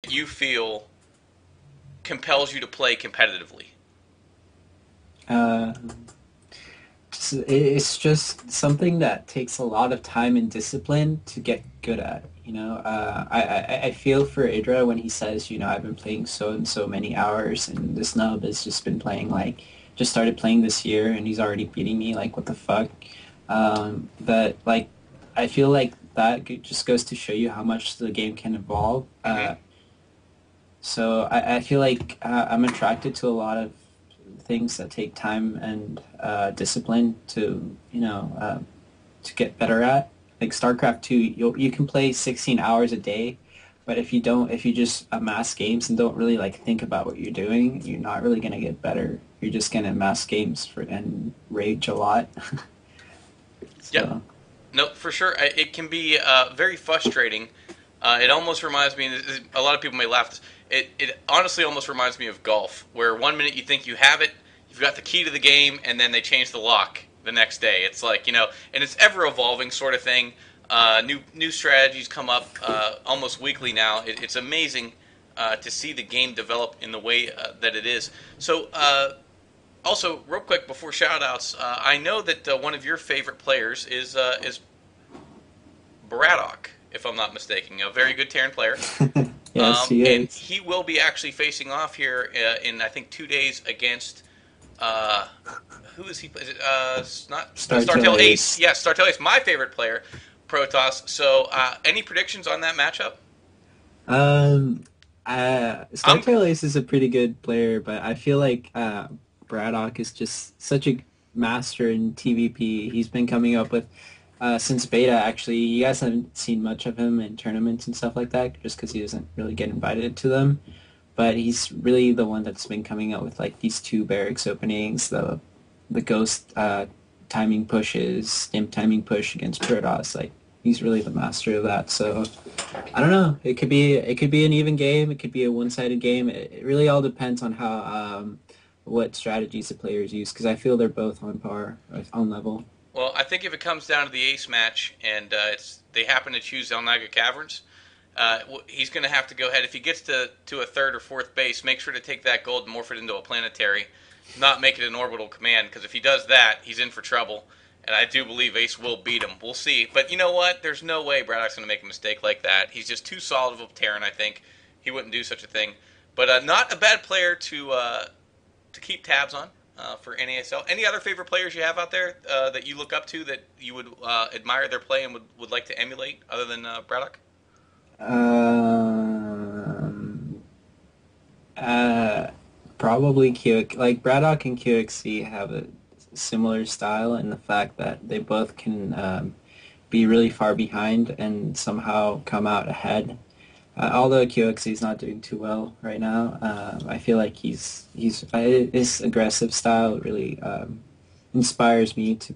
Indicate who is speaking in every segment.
Speaker 1: that you feel compels you to play competitively?
Speaker 2: Uh, it's just something that takes a lot of time and discipline to get good at. I feel for Idra when he says, I've been playing so and so many hours, and this nub has just been playing just started playing this year, and he's already beating me. Like, what the fuck? But like, I feel like that just goes to show you how much the game can evolve.
Speaker 1: Hmm.
Speaker 2: So I feel like I'm attracted to a lot of things that take time and discipline to get better at. Like StarCraft 2, you can play 16 hours a day, but if you just amass games and don't really like think about what you're doing, you're not really gonna get better. You're just gonna amass games and rage a lot.
Speaker 1: Yep.
Speaker 2: So
Speaker 1: No, for sure. It can be very frustrating. It almost reminds me. A lot of people may laugh. It honestly almost reminds me of golf, where one minute you think you have it, you've got the key to the game, and then they change the lock the next day. It's like, and it's ever evolving sort of thing. New strategies come up almost weekly now. It's amazing to see the game develop in the way that it is. So. Also, real quick before shoutouts, I know that one of your favorite players is Braddock, if I'm not mistaken, a very good Terran player.
Speaker 2: yes, he
Speaker 1: And
Speaker 2: is.
Speaker 1: he will be actually facing off here in I think 2 days against uh, who is he? Is it not
Speaker 2: Startail
Speaker 1: Startail Ace?
Speaker 2: Ace.
Speaker 1: Yes, Startail Ace, my favorite player, Protoss. So, any predictions on that matchup?
Speaker 2: Um,
Speaker 1: I'm
Speaker 2: Startail Ace is a pretty good player, but I feel like Braddock is just such a master in TVP. He's been coming up with since beta. Actually, you guys haven't seen much of him in tournaments and stuff like that, just because he doesn't really get invited to them. But he's really the one that's been coming up with like these two barracks openings, the ghost timing pushes, stim timing push against Protoss. Like he's really the master of that. So I don't know. It could be an even game. It could be a one-sided game. It really all depends on how what strategies the players use because I feel they're both on par, on level.
Speaker 1: Well, I think if it comes down to the Ace match and they happen to choose El Naga Caverns, he's going to have to go ahead. If he gets to a third or fourth base, make sure to take that gold and morph it into a planetary, not make it an orbital command, because if he does that, he's in for trouble. And I do believe Ace will beat him. We'll see. But you know what? There's no way Braddock's going to make a mistake like that. He's just too solid of a Terran, I think. He wouldn't do such a thing. But not a bad player to keep tabs on for NASL. Any other favorite players you have out there that you look up to that you would admire their play and would like to emulate other than Braddock?
Speaker 2: Um, uh, Probably like Braddock and QXC have a similar style in the fact that they both can be really far behind and somehow come out ahead. Although QXC is not doing too well right now, I feel like his aggressive style really inspires me to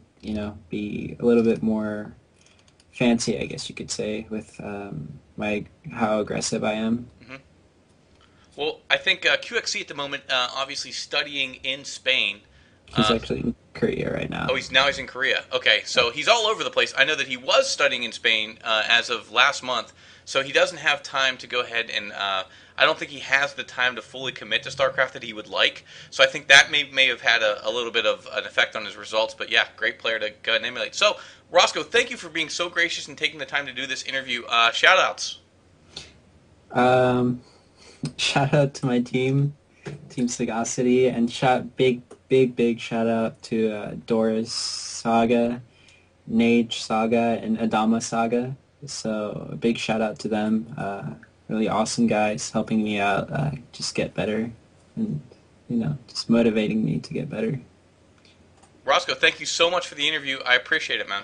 Speaker 2: be a little bit more fancy, I guess you could say, with my how aggressive I am.
Speaker 1: Hmm. Well, I think QXC at the moment, obviously studying in Spain.
Speaker 2: He's
Speaker 1: Uh,
Speaker 2: actually in Korea right now.
Speaker 1: oh, he's in Korea. Okay, so he's all over the place. I know that he was studying in Spain as of last month, so he doesn't have time to go ahead and. I don't think he has the time to fully commit to StarCraft that he would like. So I think that may have had a little bit of an effect on his results. But yeah, great player to go and emulate. So Roscoe, thank you for being so gracious and taking the time to do this interview. Shout outs.
Speaker 2: Um, Shout out to my Team Sagacity, and big shout out to Doris Saga, Nage Saga, and Adama Saga. So a big shout out to them. Really awesome guys helping me out, just get better, and just motivating me to get better.
Speaker 1: Roscoe, thank you so much for the interview. I appreciate it, man.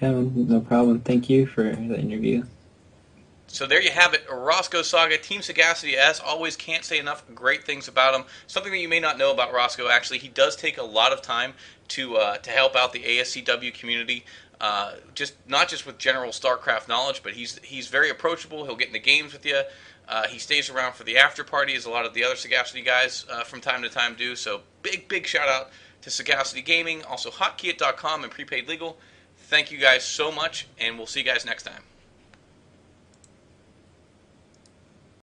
Speaker 2: Yeah, no problem. Thank you for the interview.
Speaker 1: So there you have it, Roscoe Saga, Team Sagacity. As always, can't say enough great things about him. Something that you may not know about Roscoe, actually, he does take a lot of time to help out the ASCW community. Just not just with general StarCraft knowledge, but he's very approachable. He'll get in the games with you. He stays around for the after party, as a lot of the other Sagacity guys from time to time do. So big shout out to Sagacity Gaming, also hotkey.com and prepaid legal. Thank you guys so much, and we'll see you guys next time.